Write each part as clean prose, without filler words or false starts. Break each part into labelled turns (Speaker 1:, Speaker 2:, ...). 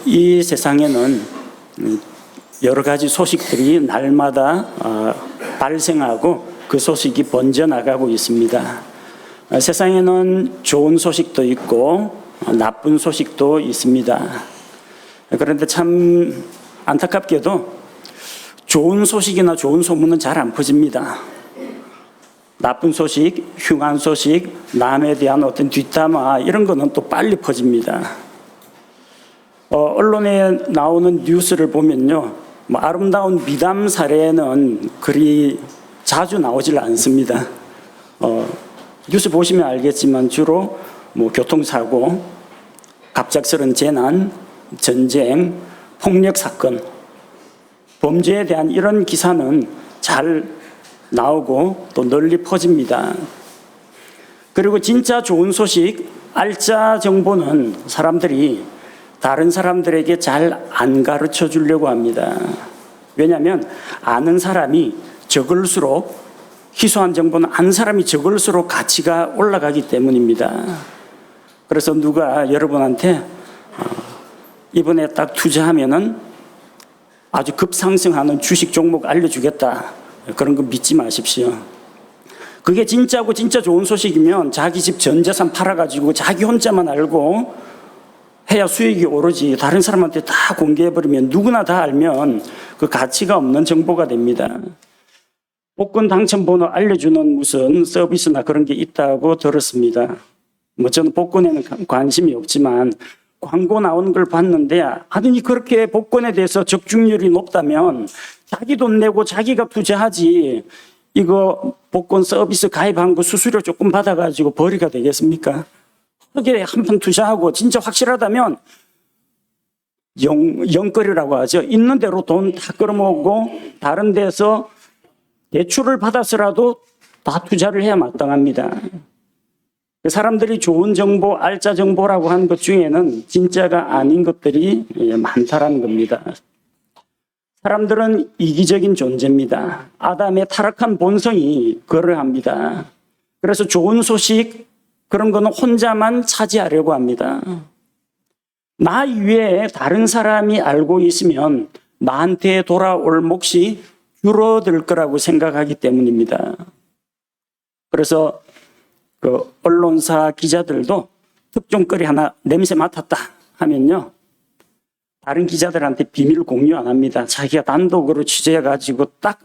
Speaker 1: 이 세상에는 여러 가지 소식들이 날마다 발생하고 그 소식이 번져나가고 있습니다. 세상에는 좋은 소식도 있고 나쁜 소식도 있습니다. 그런데 참 안타깝게도 좋은 소식이나 좋은 소문은 잘 안 퍼집니다. 나쁜 소식, 흉한 소식, 남에 대한 어떤 뒷담화 이런 거는 또 빨리 퍼집니다. 언론에 나오는 뉴스를 보면요, 아름다운 미담 사례는 그리 자주 나오질 않습니다. 뉴스 보시면 알겠지만 주로 교통사고, 갑작스런 재난, 전쟁, 폭력 사건, 범죄에 대한 이런 기사는 잘 나오고 또 널리 퍼집니다. 그리고 진짜 좋은 소식, 알짜 정보는 사람들이 다른 사람들에게 잘 안 가르쳐 주려고 합니다. 왜냐하면 아는 사람이 적을수록, 희소한 정보는 아는 사람이 적을수록 가치가 올라가기 때문입니다. 그래서 누가 여러분한테 이번에 딱 투자하면은 아주 급상승하는 주식 종목 알려주겠다, 그런 거 믿지 마십시오. 그게 진짜고 진짜 좋은 소식이면 자기 집 전 재산 팔아가지고 자기 혼자만 알고 해야 수익이 오르지, 다른 사람한테 다 공개해버리면, 누구나 다 알면 그 가치가 없는 정보가 됩니다. 복권 당첨번호 알려주는 무슨 서비스나 그런 게 있다고 들었습니다. 저는 복권에는 관심이 없지만 광고 나오는 걸 봤는데, 아니 그렇게 복권에 대해서 적중률이 높다면 자기 돈 내고 자기가 투자하지, 이거 복권 서비스 가입한 거 수수료 조금 받아가지고 벌이가 되겠습니까? 거기에 한번 투자하고 진짜 확실하다면 영끌이라고 하죠. 있는 대로 돈 다 끌어모으고 다른 데서 대출을 받아서라도 다 투자를 해야 마땅합니다. 사람들이 좋은 정보, 알짜 정보라고 하는 것 중에는 진짜가 아닌 것들이 많다라는 겁니다. 사람들은 이기적인 존재입니다. 아담의 타락한 본성이 그러합니다. 그래서 좋은 소식, 그런 거는 혼자만 차지하려고 합니다. 나 이외에 다른 사람이 알고 있으면 나한테 돌아올 몫이 줄어들 거라고 생각하기 때문입니다. 그래서 그 언론사 기자들도 특종거리 하나 냄새 맡았다 하면요, 다른 기자들한테 비밀 공유 안 합니다. 자기가 단독으로 취재해가지고 딱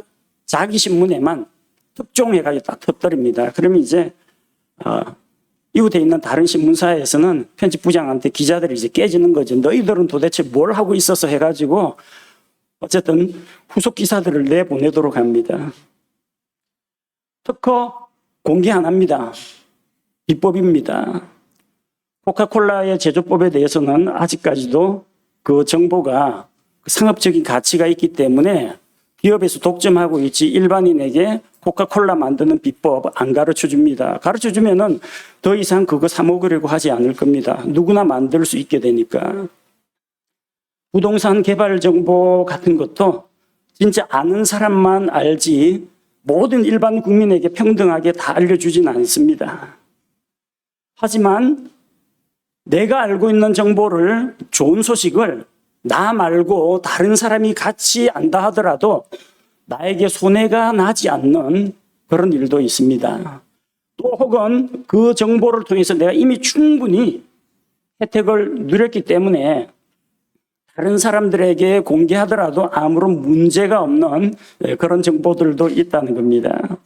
Speaker 1: 자기 신문에만 특종해가지고 딱 터뜨립니다. 그러면 이제 이웃에 있는 다른 신문사에서는 편집부장한테 기자들이 이제 깨지는 거죠. 너희들은 도대체 뭘 하고 있어서 해가지고 어쨌든 후속 기사들을 내보내도록 합니다. 특허 공개 안 합니다. 비법입니다. 코카콜라의 제조법에 대해서는 아직까지도 그 정보가 상업적인 가치가 있기 때문에 기업에서 독점하고 있지, 일반인에게 코카콜라 만드는 비법 안 가르쳐 줍니다. 가르쳐 주면은 더 이상 그거 사 먹으려고 하지 않을 겁니다. 누구나 만들 수 있게 되니까. 부동산 개발 정보 같은 것도 진짜 아는 사람만 알지 모든 일반 국민에게 평등하게 다 알려주진 않습니다. 하지만 내가 알고 있는 정보를, 좋은 소식을 나 말고 다른 사람이 같이 안다 하더라도 나에게 손해가 나지 않는 그런 일도 있습니다. 또 혹은 그 정보를 통해서 내가 이미 충분히 혜택을 누렸기 때문에 다른 사람들에게 공개하더라도 아무런 문제가 없는 그런 정보들도 있다는 겁니다.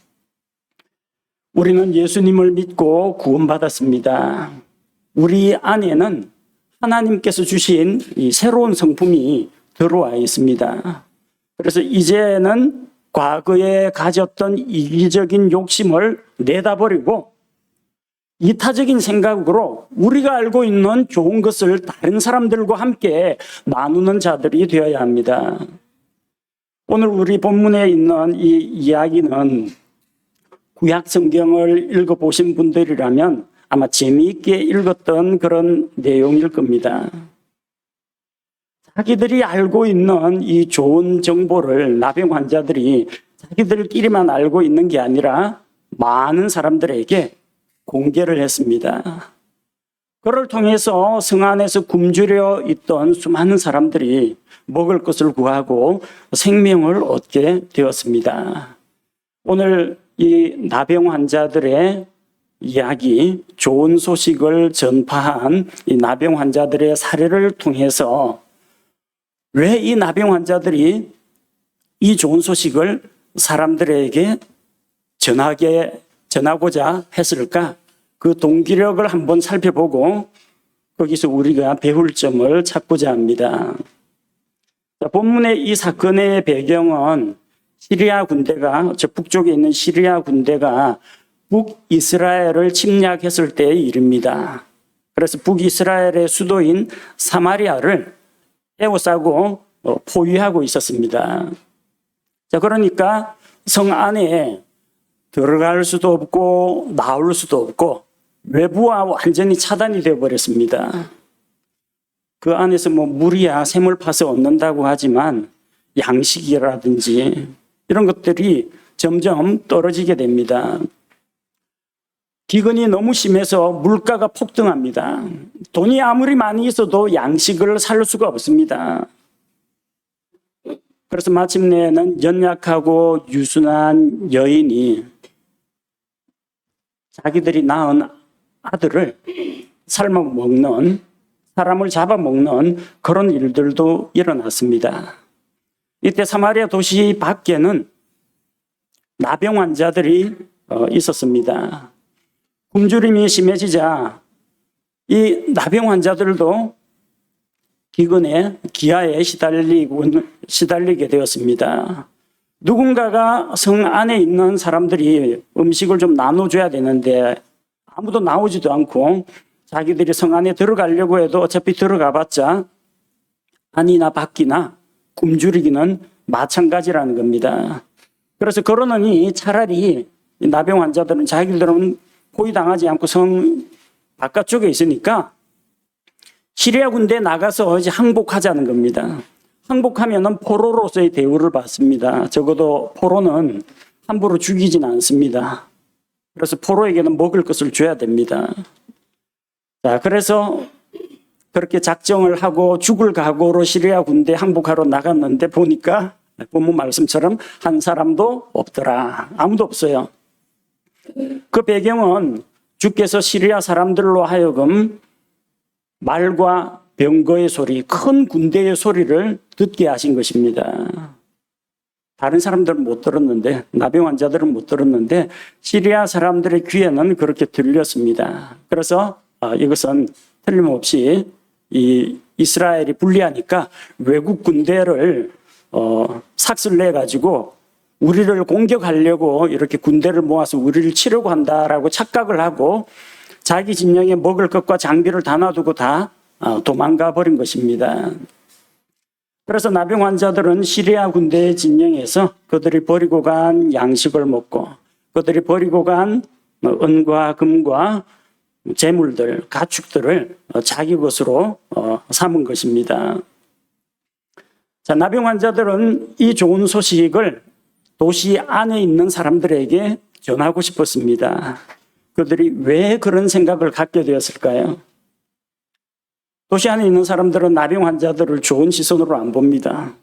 Speaker 1: 우리는 예수님을 믿고 구원받았습니다. 우리 안에는 하나님께서 주신 이 새로운 성품이 들어와 있습니다. 그래서 이제는 과거에 가졌던 이기적인 욕심을 내다버리고 이타적인 생각으로 우리가 알고 있는 좋은 것을 다른 사람들과 함께 나누는 자들이 되어야 합니다. 오늘 우리 본문에 있는 이 이야기는 구약 성경을 읽어보신 분들이라면 아마 재미있게 읽었던 그런 내용일 겁니다. 자기들이 알고 있는 이 좋은 정보를 나병 환자들이 자기들끼리만 알고 있는 게 아니라 많은 사람들에게 공개를 했습니다. 그를 통해서 성 안에서 굶주려 있던 수많은 사람들이 먹을 것을 구하고 생명을 얻게 되었습니다. 오늘 이 나병 환자들의 이야기, 좋은 소식을 전파한 이 나병 환자들의 사례를 통해서 왜 이 나병 환자들이 이 좋은 소식을 사람들에게 전하고자 했을까? 그 동기력을 한번 살펴보고 거기서 우리가 배울 점을 찾고자 합니다. 본문의 이 사건의 배경은 시리아 군대가, 저 북쪽에 있는 시리아 군대가 북이스라엘을 침략했을 때의 일입니다. 그래서 북이스라엘의 수도인 사마리아를 에워싸고 포위하고 있었습니다. 자, 그러니까 성 안에 들어갈 수도 없고 나올 수도 없고 외부와 완전히 차단이 되어 버렸습니다. 그 안에서 물이야 샘을 파서 얻는다고 하지만 양식이라든지 이런 것들이 점점 떨어지게 됩니다. 기근이 너무 심해서 물가가 폭등합니다. 돈이 아무리 많이 있어도 양식을 살 수가 없습니다. 그래서 마침내는 연약하고 유순한 여인이 자기들이 낳은 아들을 삶아 먹는, 사람을 잡아먹는 그런 일들도 일어났습니다. 이때 사마리아 도시 밖에는 나병 환자들이 있었습니다. 굶주림이 심해지자 이 나병 환자들도 기아에 시달리게 되었습니다. 누군가가 성 안에 있는 사람들이 음식을 좀 나눠줘야 되는데 아무도 나오지도 않고 자기들이 성 안에 들어가려고 해도 어차피 들어가봤자 안이나 밖이나 굶주리기는 마찬가지라는 겁니다. 그래서 그러느니 차라리 나병 환자들은 자기들은 포위당하지 않고 성 바깥쪽에 있으니까 시리아 군대에 나가서 이제 항복하자는 겁니다. 항복하면은 포로로서의 대우를 받습니다. 적어도 포로는 함부로 죽이진 않습니다. 그래서 포로에게는 먹을 것을 줘야 됩니다. 자, 그래서 그렇게 작정을 하고 죽을 각오로 시리아 군대 항복하러 나갔는데 보니까 본문 말씀처럼 한 사람도 없더라. 아무도 없어요. 그 배경은 주께서 시리아 사람들로 하여금 말과 병거의 소리, 큰 군대의 소리를 듣게 하신 것입니다. 다른 사람들은 못 들었는데, 나병 환자들은 못 들었는데 시리아 사람들의 귀에는 그렇게 들렸습니다. 그래서 이것은 틀림없이 이 이스라엘이 불리하니까 외국 군대를 삭슬내 가지고 우리를 공격하려고 이렇게 군대를 모아서 우리를 치려고 한다라고 착각을 하고 자기 진영에 먹을 것과 장비를 다 놔두고 다 도망가 버린 것입니다. 그래서 나병 환자들은 시리아 군대의 진영에서 그들이 버리고 간 양식을 먹고 그들이 버리고 간 은과 금과 재물들, 가축들을 자기 것으로 삼은 것입니다. 자, 나병 환자들은 이 좋은 소식을 도시 안에 있는 사람들에게 전하고 싶었습니다. 그들이 왜 그런 생각을 갖게 되었을까요? 도시 안에 있는 사람들은 나병 환자들을 좋은 시선으로 안 봅니다.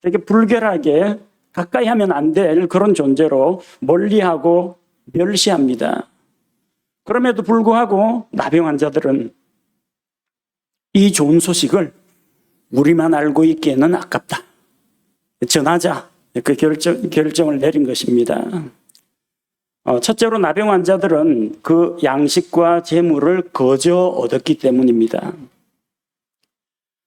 Speaker 1: 되게 불결하게 가까이 하면 안 될 그런 존재로 멀리하고 멸시합니다. 그럼에도 불구하고 나병 환자들은 이 좋은 소식을 우리만 알고 있기에는 아깝다. 전하자. 그 결정을 내린 것입니다. 첫째로 나병 환자들은 그 양식과 재물을 거저 얻었기 때문입니다.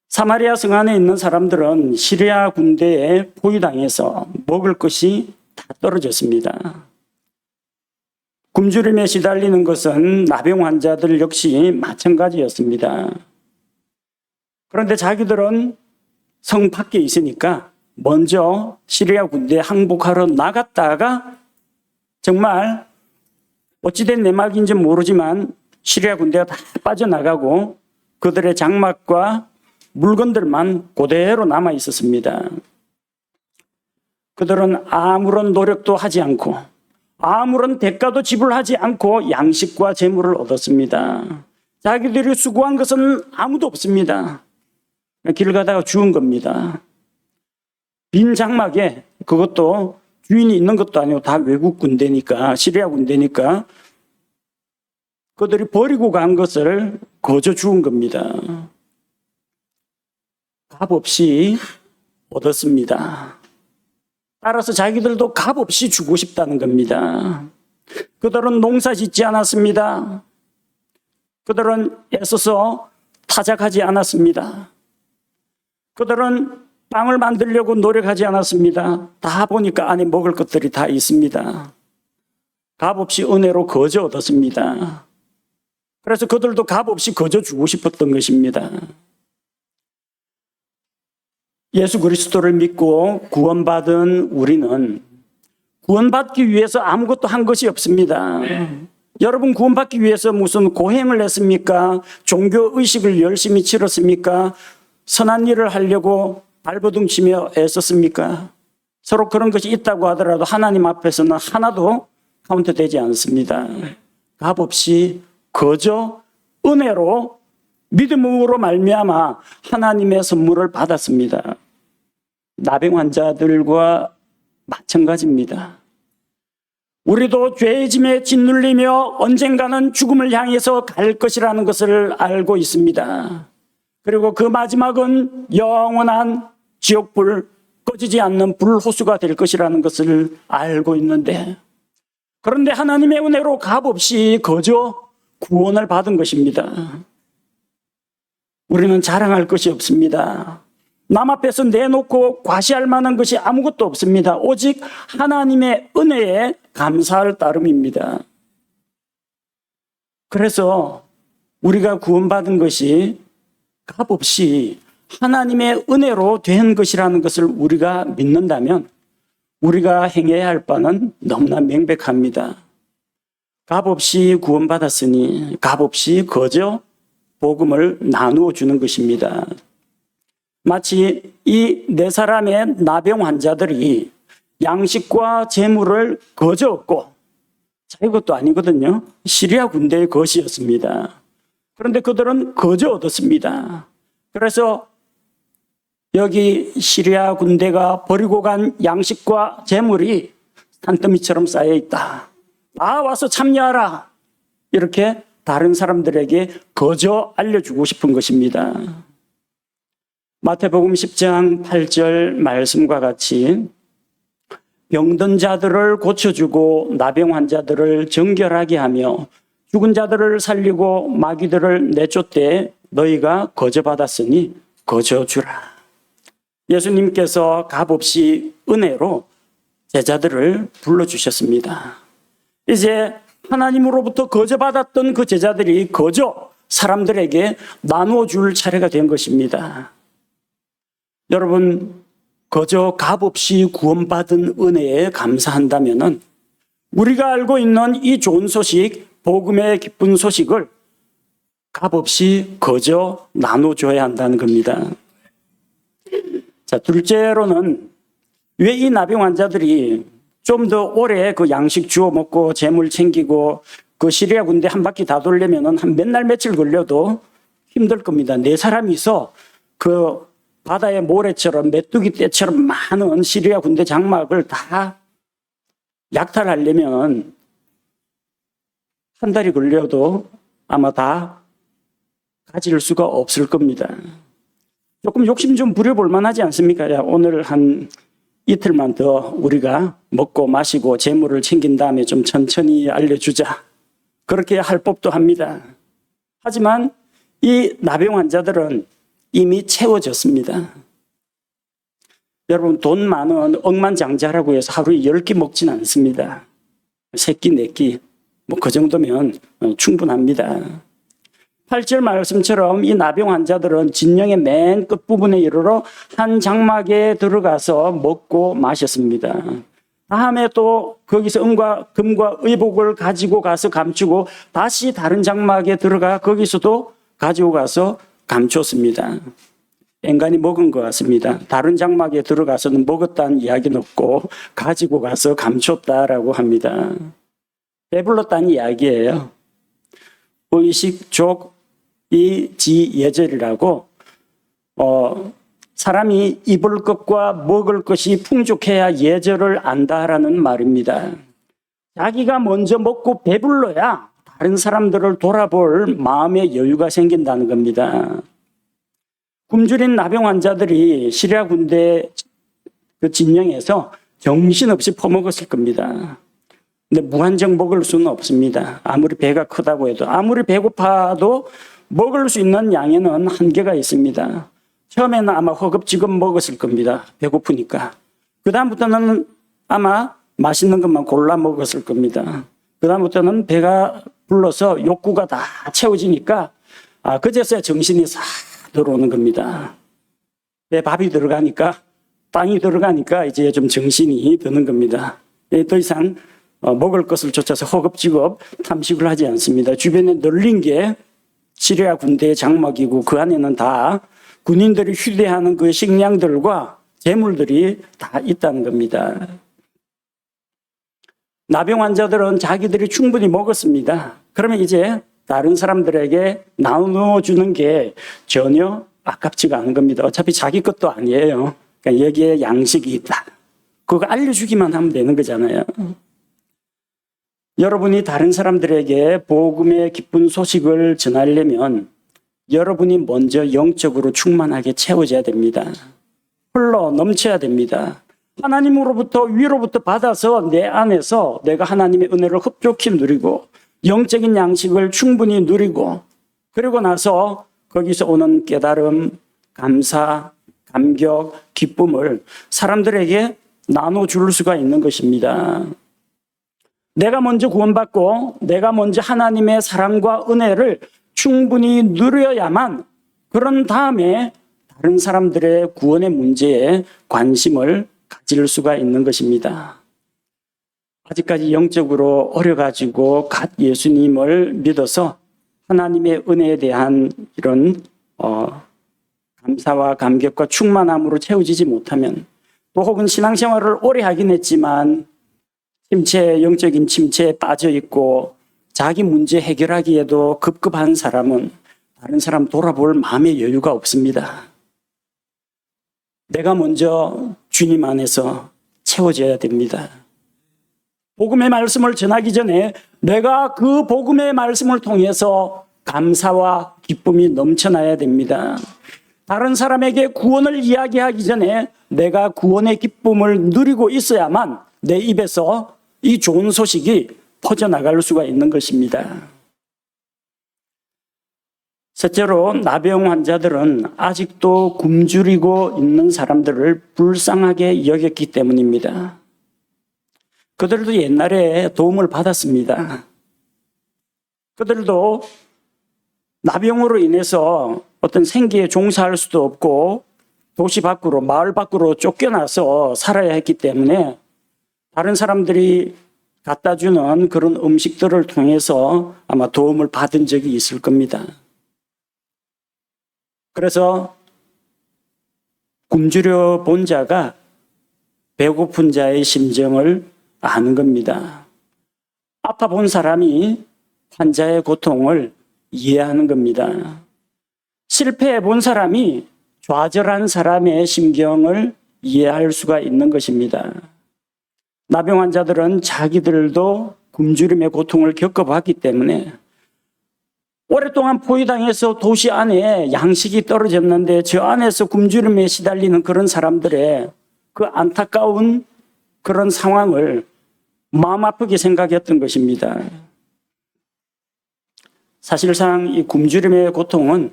Speaker 1: 사마리아 성 안에 있는 사람들은 시리아 군대에 포위당해서 먹을 것이 다 떨어졌습니다. 굶주림에 시달리는 것은 나병 환자들 역시 마찬가지였습니다. 그런데 자기들은 성 밖에 있으니까 먼저 시리아 군대에 항복하러 나갔다가 정말 어찌된 내막인지 모르지만 시리아 군대가 다 빠져나가고 그들의 장막과 물건들만 그대로 남아 있었습니다. 그들은 아무런 노력도 하지 않고 아무런 대가도 지불하지 않고 양식과 재물을 얻었습니다. 자기들이 수고한 것은 아무도 없습니다. 길 가다가 죽은 겁니다. 빈 장막에, 그것도 주인이 있는 것도 아니고 다 외국 군대니까, 시리아 군대니까 그들이 버리고 간 것을 거저 죽은 겁니다. 값없이 얻었습니다. 따라서 자기들도 값없이 주고 싶다는 겁니다. 그들은 농사 짓지 않았습니다. 그들은 애써서 타작하지 않았습니다. 그들은 빵을 만들려고 노력하지 않았습니다. 다 보니까 안에 먹을 것들이 다 있습니다. 값없이 은혜로 거저 얻었습니다. 그래서 그들도 값없이 거저 주고 싶었던 것입니다. 예수 그리스도를 믿고 구원받은 우리는 구원받기 위해서 아무것도 한 것이 없습니다. 여러분, 구원받기 위해서 무슨 고행을 했습니까? 종교의식을 열심히 치렀습니까? 선한 일을 하려고 발버둥 치며 애썼습니까? 서로 그런 것이 있다고 하더라도 하나님 앞에서는 하나도 카운트되지 않습니다. 값없이 거저 은혜로 믿음으로 말미암아 하나님의 선물을 받았습니다. 나병 환자들과 마찬가지입니다. 우리도 죄의 짐에 짓눌리며 언젠가는 죽음을 향해서 갈 것이라는 것을 알고 있습니다. 그리고 그 마지막은 영원한 지옥불, 꺼지지 않는 불호수가 될 것이라는 것을 알고 있는데, 그런데 하나님의 은혜로 값없이 거저 구원을 받은 것입니다. 우리는 자랑할 것이 없습니다. 남 앞에서 내놓고 과시할 만한 것이 아무것도 없습니다. 오직 하나님의 은혜에 감사할 따름입니다. 그래서 우리가 구원받은 것이 값없이 하나님의 은혜로 된 것이라는 것을 우리가 믿는다면 우리가 행해야 할 바는 너무나 명백합니다. 값없이 구원받았으니 값없이 거저 복음을 나누어 주는 것입니다. 마치 이 네 사람의 나병 환자들이 양식과 재물을 거저 얻고, 자기 것도 아니거든요. 시리아 군대의 것이었습니다. 그런데 그들은 거저 얻었습니다. 그래서 여기 시리아 군대가 버리고 간 양식과 재물이 산더미처럼 쌓여 있다. 다 와서 참여하라. 이렇게 다른 사람들에게 거저 알려주고 싶은 것입니다. 마태복음 10장 8절 말씀과 같이 병든 자들을 고쳐주고 나병 환자들을 정결하게 하며 죽은 자들을 살리고 마귀들을 내쫓되 너희가 거저 받았으니 거저 주라. 예수님께서 값없이 은혜로 제자들을 불러주셨습니다. 이제 하나님으로부터 거저 받았던 그 제자들이 거저 사람들에게 나누어 줄 차례가 된 것입니다. 여러분, 거저 값없이 구원받은 은혜에 감사한다면 우리가 알고 있는 이 좋은 소식, 복음의 기쁜 소식을 값없이 거저 나눠줘야 한다는 겁니다. 자, 둘째로는 왜 이 나병 환자들이 좀 더 오래 그 양식 주워 먹고 재물 챙기고 그 시리아 군대 한 바퀴 다 돌려면은 한 몇 날 며칠 걸려도 힘들 겁니다. 네 사람이서 그 바다의 모래처럼 메뚜기 떼처럼 많은 시리아 군대 장막을 다 약탈하려면 한 달이 걸려도 아마 다 가질 수가 없을 겁니다. 조금 욕심 좀 부려볼 만하지 않습니까? 야, 오늘 한 이틀만 더 우리가 먹고 마시고 재물을 챙긴 다음에 좀 천천히 알려주자. 그렇게 할 법도 합니다. 하지만 이 나병 환자들은 이미 채워졌습니다. 여러분, 돈 많은 억만장자라고 해서 하루에 10끼 먹진 않습니다. 3끼, 4끼, 뭐 그 정도면 충분합니다. 8절 말씀처럼 이 나병 환자들은 진영의 맨 끝부분에 이르러 한 장막에 들어가서 먹고 마셨습니다. 다음에 또 거기서 금과 의복을 가지고 가서 감추고 다시 다른 장막에 들어가 거기서도 가지고 가서 감췄습니다. 앵간히 먹은 것 같습니다. 다른 장막에 들어가서는 먹었다는 이야기는 없고 가지고 가서 감췄다라고 합니다. 배불렀다는 이야기예요. 의식, 족, 이 지예절이라고 사람이 입을 것과 먹을 것이 풍족해야 예절을 안다라는 말입니다. 자기가 먼저 먹고 배불러야 다른 사람들을 돌아볼 마음의 여유가 생긴다는 겁니다. 굶주린 나병 환자들이 시리아 군대 그 진영에서 정신없이 퍼먹었을 겁니다. 근데 무한정 먹을 수는 없습니다. 아무리 배가 크다고 해도, 아무리 배고파도 먹을 수 있는 양에는 한계가 있습니다. 처음에는 아마 허겁지겁 먹었을 겁니다. 배고프니까. 그다음부터는 아마 맛있는 것만 골라 먹었을 겁니다. 그다음부터는 배가 불러서 욕구가 다 채워지니까 그제서야 정신이 싹 들어오는 겁니다. 배 밥이 들어가니까, 빵이 들어가니까 이제 좀 정신이 드는 겁니다. 더 이상 먹을 것을 쫓아서 허겁지겁 탐식을 하지 않습니다. 주변에 널린 게 시리아 군대의 장막이고 그 안에는 다 군인들이 휴대하는 그 식량들과 재물들이 다 있다는 겁니다. 나병 환자들은 자기들이 충분히 먹었습니다. 그러면 이제 다른 사람들에게 나눠주는 게 전혀 아깝지가 않은 겁니다. 어차피 자기 것도 아니에요. 그러니까 여기에 양식이 있다. 그거 알려주기만 하면 되는 거잖아요. 여러분이 다른 사람들에게 복음의 기쁜 소식을 전하려면 여러분이 먼저 영적으로 충만하게 채워져야 됩니다. 흘러 넘쳐야 됩니다. 하나님으로부터 위로부터 받아서 내 안에서 내가 하나님의 은혜를 흡족히 누리고 영적인 양식을 충분히 누리고 그리고 나서 거기서 오는 깨달음, 감사, 감격, 기쁨을 사람들에게 나눠줄 수가 있는 것입니다. 내가 먼저 구원받고 내가 먼저 하나님의 사랑과 은혜를 충분히 누려야만 그런 다음에 다른 사람들의 구원의 문제에 관심을 가질 수가 있는 것입니다. 아직까지 영적으로 어려가지고 갓 예수님을 믿어서 하나님의 은혜에 대한 이런 감사와 감격과 충만함으로 채워지지 못하면 또 혹은 신앙생활을 오래 하긴 했지만 영적인 침체에 빠져 있고 자기 문제 해결하기에도 급급한 사람은 다른 사람 돌아볼 마음의 여유가 없습니다. 내가 먼저 주님 안에서 채워져야 됩니다. 복음의 말씀을 전하기 전에 내가 그 복음의 말씀을 통해서 감사와 기쁨이 넘쳐나야 됩니다. 다른 사람에게 구원을 이야기하기 전에 내가 구원의 기쁨을 누리고 있어야만 내 입에서 이 좋은 소식이 퍼져나갈 수가 있는 것입니다. 셋째로 나병 환자들은 아직도 굶주리고 있는 사람들을 불쌍하게 여겼기 때문입니다. 그들도 옛날에 도움을 받았습니다. 그들도 나병으로 인해서 어떤 생계에 종사할 수도 없고 도시 밖으로, 마을 밖으로 쫓겨나서 살아야 했기 때문에 다른 사람들이 갖다 주는 그런 음식들을 통해서 아마 도움을 받은 적이 있을 겁니다. 그래서 굶주려 본 자가 배고픈 자의 심정을 아는 겁니다. 아파 본 사람이 환자의 고통을 이해하는 겁니다. 실패해 본 사람이 좌절한 사람의 심경을 이해할 수가 있는 것입니다. 나병 환자들은 자기들도 굶주림의 고통을 겪어봤기 때문에 오랫동안 포위당해서 도시 안에 양식이 떨어졌는데 저 안에서 굶주림에 시달리는 그런 사람들의 그 안타까운 그런 상황을 마음 아프게 생각했던 것입니다. 사실상 이 굶주림의 고통은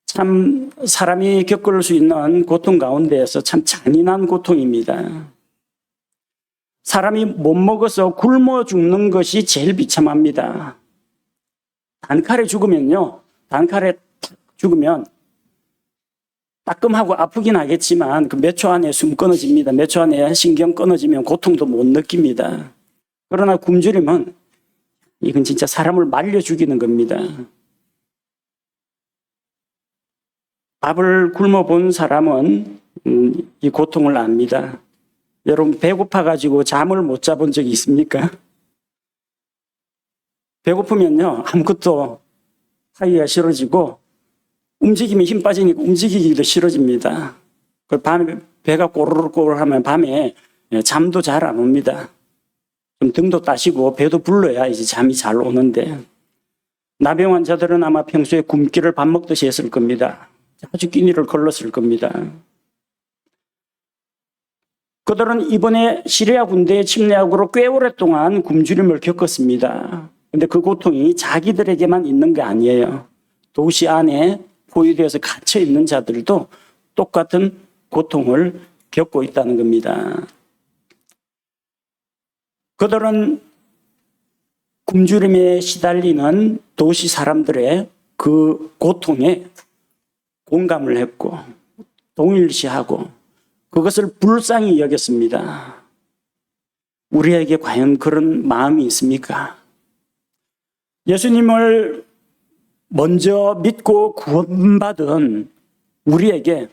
Speaker 1: 참 사람이 겪을 수 있는 고통 가운데에서 참 잔인한 고통입니다. 사람이 못 먹어서 굶어 죽는 것이 제일 비참합니다. 단칼에 죽으면요, 단칼에 죽으면 따끔하고 아프긴 하겠지만 그 몇 초 안에 숨 끊어집니다. 몇 초 안에 신경 끊어지면 고통도 못 느낍니다. 그러나 굶주림은 이건 진짜 사람을 말려 죽이는 겁니다. 밥을 굶어 본 사람은 이 고통을 압니다. 여러분 배고파가지고 잠을 못 자본 적이 있습니까? 배고프면요 아무것도 하기가 싫어지고 움직이면 힘 빠지니까 움직이기도 싫어집니다. 그 밤에 배가 꼬르륵꼬르륵 하면 밤에 잠도 잘 안 옵니다. 좀 등도 따시고 배도 불러야 이제 잠이 잘 오는데, 나병 환자들은 아마 평소에 굶기를 밥 먹듯이 했을 겁니다. 아주 끼니를 걸렀을 겁니다. 그들은 이번에 시리아 군대의 침략으로 꽤 오랫동안 굶주림을 겪었습니다. 근데 그 고통이 자기들에게만 있는 게 아니에요. 도시 안에 포위되어서 갇혀 있는 자들도 똑같은 고통을 겪고 있다는 겁니다. 그들은 굶주림에 시달리는 도시 사람들의 그 고통에 공감을 했고 동일시하고 그것을 불쌍히 여겼습니다. 우리에게 과연 그런 마음이 있습니까? 예수님을 먼저 믿고 구원받은 우리에게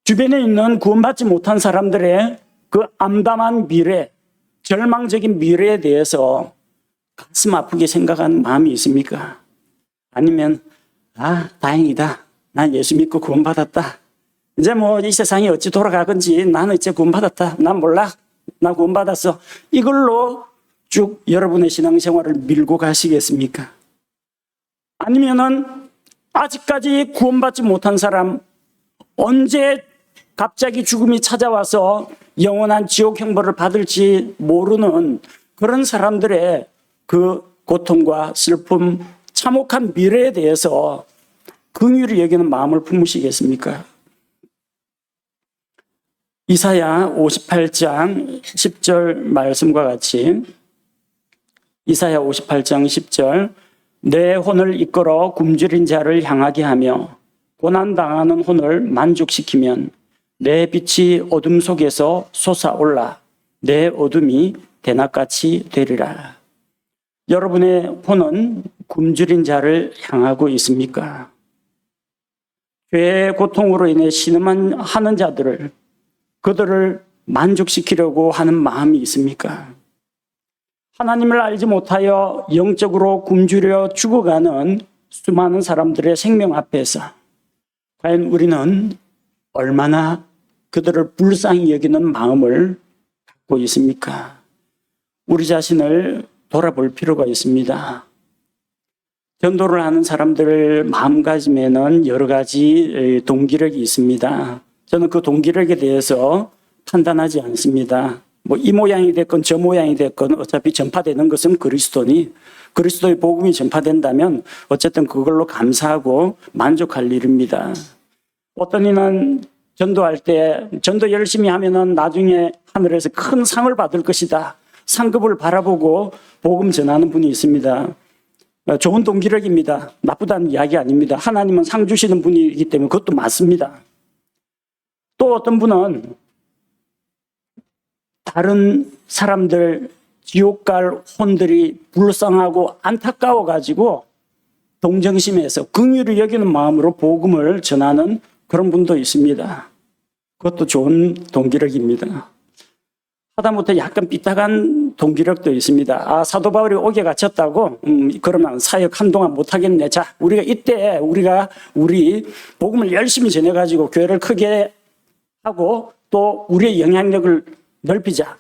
Speaker 1: 주변에 있는 구원받지 못한 사람들의 그 암담한 미래, 절망적인 미래에 대해서 가슴 아프게 생각하는 마음이 있습니까? 아니면 다행이다. 난 예수 믿고 구원받았다. 이제 뭐 이 세상이 어찌 돌아가건지 나는 이제 구원받았다. 난 몰라. 나 구원받았어. 이걸로 쭉 여러분의 신앙생활을 밀고 가시겠습니까? 아니면은 아직까지 구원받지 못한 사람, 언제 갑자기 죽음이 찾아와서 영원한 지옥 형벌을 받을지 모르는 그런 사람들의 그 고통과 슬픔, 참혹한 미래에 대해서 긍휼히 여기는 마음을 품으시겠습니까? 이사야 58장 10절 말씀과 같이, 이사야 58장 10절, 내 혼을 이끌어 굶주린 자를 향하게 하며 고난당하는 혼을 만족시키면 내 빛이 어둠 속에서 솟아올라 내 어둠이 대낮같이 되리라. 여러분의 혼은 굶주린 자를 향하고 있습니까? 죄의 고통으로 인해 신음하는 자들을, 그들을 만족시키려고 하는 마음이 있습니까? 하나님을 알지 못하여 영적으로 굶주려 죽어가는 수많은 사람들의 생명 앞에서 과연 우리는 얼마나 그들을 불쌍히 여기는 마음을 갖고 있습니까? 우리 자신을 돌아볼 필요가 있습니다. 전도를 하는 사람들 마음가짐에는 여러 가지 동기력이 있습니다. 저는 그 동기력에 대해서 판단하지 않습니다. 뭐 이 모양이 됐건 저 모양이 됐건 어차피 전파되는 것은 그리스도니, 그리스도의 복음이 전파된다면 어쨌든 그걸로 감사하고 만족할 일입니다. 어떤 이는 전도할 때 전도 열심히 하면은 나중에 하늘에서 큰 상을 받을 것이다, 상급을 바라보고 복음 전하는 분이 있습니다. 좋은 동기력입니다. 나쁘다는 이야기 아닙니다. 하나님은 상 주시는 분이기 때문에 그것도 맞습니다. 또 어떤 분은 다른 사람들 지옥 갈 혼들이 불쌍하고 안타까워 가지고 동정심에서 긍휼히 여기는 마음으로 복음을 전하는 그런 분도 있습니다. 그것도 좋은 동기력입니다. 하다못해 약간 삐딱한 동기력도 있습니다. 사도 바울이 옥에 갇혔다고? 그러면 사역 한동안 못하겠네. 자, 우리가 이때 우리 복음을 열심히 전해가지고 교회를 크게 하고 또 우리의 영향력을 넓히자.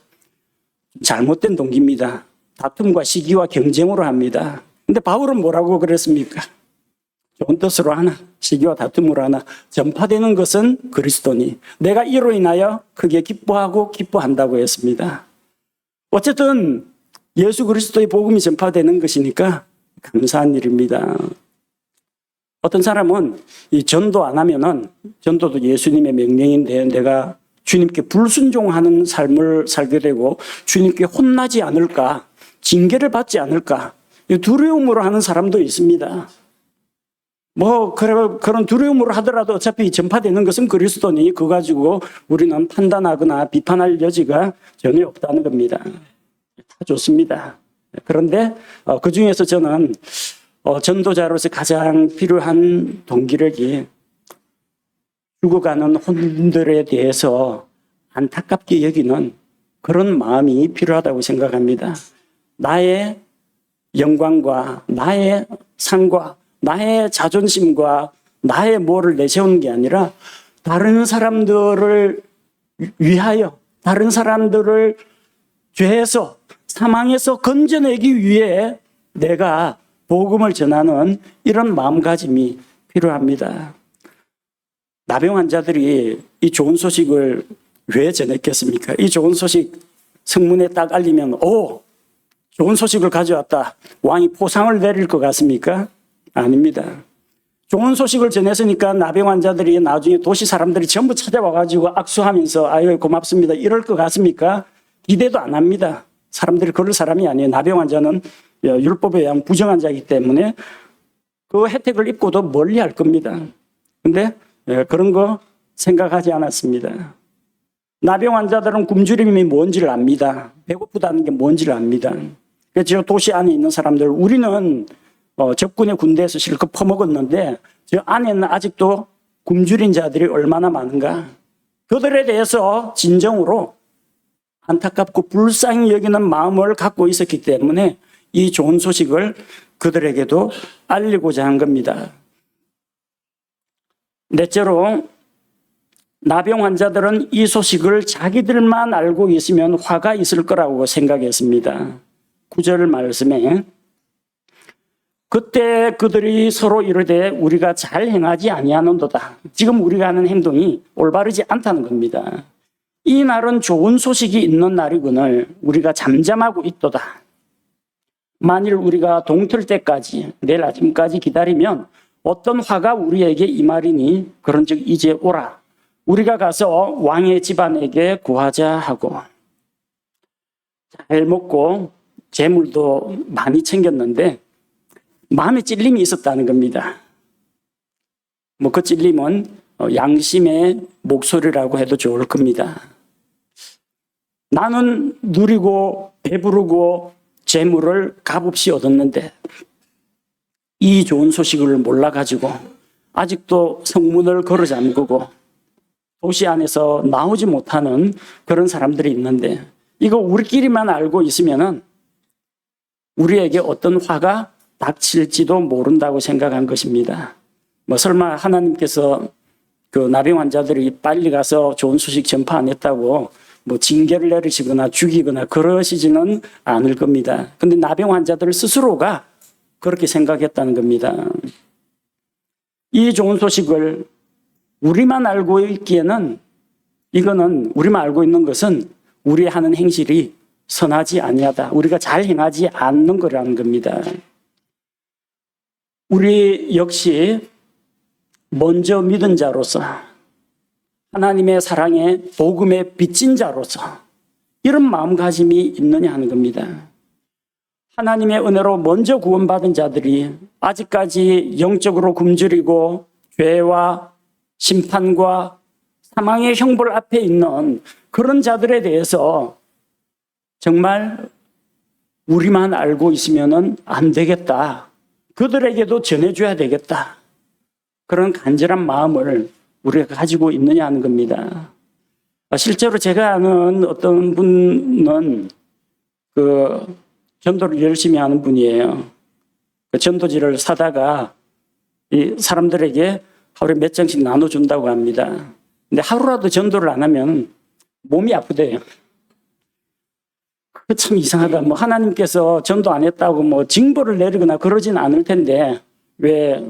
Speaker 1: 잘못된 동기입니다. 다툼과 시기와 경쟁으로 합니다. 근데 바울은 뭐라고 그랬습니까? 좋은 뜻으로 하나, 시기와 다툼으로 하나, 전파되는 것은 그리스도니 내가 이로 인하여 크게 기뻐하고 기뻐한다고 했습니다. 어쨌든 예수 그리스도의 복음이 전파되는 것이니까 감사한 일입니다. 어떤 사람은 이 전도 안 하면은, 전도도 예수님의 명령인데 내가 주님께 불순종하는 삶을 살게 되고 주님께 혼나지 않을까, 징계를 받지 않을까, 두려움으로 하는 사람도 있습니다. 그런 두려움으로 하더라도 어차피 전파되는 것은 그리스도니 그거 가지고 우리는 판단하거나 비판할 여지가 전혀 없다는 겁니다. 다 좋습니다. 그런데 그 중에서 저는 전도자로서 가장 필요한 동기력이 죽어가는 혼들에 대해서 안타깝게 여기는 그런 마음이 필요하다고 생각합니다. 나의 영광과 나의 상과 나의 자존심과 나의 뭐를 내세우는 게 아니라 다른 사람들을 위하여, 다른 사람들을 죄에서, 사망에서 건져내기 위해 내가 복음을 전하는 이런 마음가짐이 필요합니다. 나병 환자들이 이 좋은 소식을 왜 전했겠습니까? 이 좋은 소식 성문에 딱 알리면 오, 좋은 소식을 가져왔다. 왕이 포상을 내릴 것 같습니까? 아닙니다. 좋은 소식을 전했으니까 나병 환자들이 나중에 도시 사람들이 전부 찾아와가지고 악수하면서 아유 고맙습니다 이럴 것 같습니까? 기대도 안 합니다. 사람들이 그럴 사람이 아니에요. 나병 환자는 율법에 의한 부정한 자이기 때문에 그 혜택을 입고도 멀리 할 겁니다. 근데 그런 거 생각하지 않았습니다. 나병 환자들은 굶주림이 뭔지를 압니다. 배고프다는 게 뭔지를 압니다. 그래서 도시 안에 있는 사람들, 우리는 적군의 군대에서 실컷 퍼먹었는데 저 안에는 아직도 굶주린 자들이 얼마나 많은가. 그들에 대해서 진정으로 안타깝고 불쌍히 여기는 마음을 갖고 있었기 때문에 이 좋은 소식을 그들에게도 알리고자 한 겁니다. 넷째로 나병 환자들은 이 소식을 자기들만 알고 있으면 화가 있을 거라고 생각했습니다. 9절 말씀에 그때 그들이 서로 이르되 우리가 잘 행하지 아니하는도다. 지금 우리가 하는 행동이 올바르지 않다는 겁니다. 이 날은 좋은 소식이 있는 날이거늘 우리가 잠잠하고 있도다. 만일 우리가 동틀 때까지 내일 아침까지 기다리면 어떤 화가 우리에게 임하리니 그런즉 이제 오라. 우리가 가서 왕의 집안에게 구하자 하고. 잘 먹고 재물도 많이 챙겼는데 마음에 찔림이 있었다는 겁니다. 그 찔림은 양심의 목소리라고 해도 좋을 겁니다. 나는 누리고 배부르고 재물을 값없이 얻었는데 이 좋은 소식을 몰라가지고 아직도 성문을 걸어 잠그고 도시 안에서 나오지 못하는 그런 사람들이 있는데 이거 우리끼리만 알고 있으면은 우리에게 어떤 화가 닥칠지도 모른다고 생각한 것입니다. 설마 하나님께서 그 나병 환자들이 빨리 가서 좋은 소식 전파 안 했다고 징계를 내리시거나 죽이거나 그러시지는 않을 겁니다. 근데 나병 환자들 스스로가 그렇게 생각했다는 겁니다. 이 좋은 소식을 우리만 알고 있기에는 이거는 우리만 알고 있는 것은 우리 하는 행실이 선하지 아니하다. 우리가 잘 행하지 않는 거라는 겁니다. 우리 역시 먼저 믿은 자로서 하나님의 사랑에 복음에 빚진 자로서 이런 마음가짐이 있느냐 하는 겁니다. 하나님의 은혜로 먼저 구원받은 자들이 아직까지 영적으로 굶주리고 죄와 심판과 사망의 형벌 앞에 있는 그런 자들에 대해서 정말 우리만 알고 있으면 안 되겠다. 그들에게도 전해줘야 되겠다. 그런 간절한 마음을 우리가 가지고 있느냐 하는 겁니다. 실제로 제가 아는 어떤 분은 전도를 열심히 하는 분이에요. 전도지를 사다가 이 사람들에게 하루에 몇 장씩 나눠준다고 합니다. 근데 하루라도 전도를 안 하면 몸이 아프대요. 참 이상하다. 하나님께서 전도 안 했다고 징벌을 내리거나 그러진 않을 텐데 왜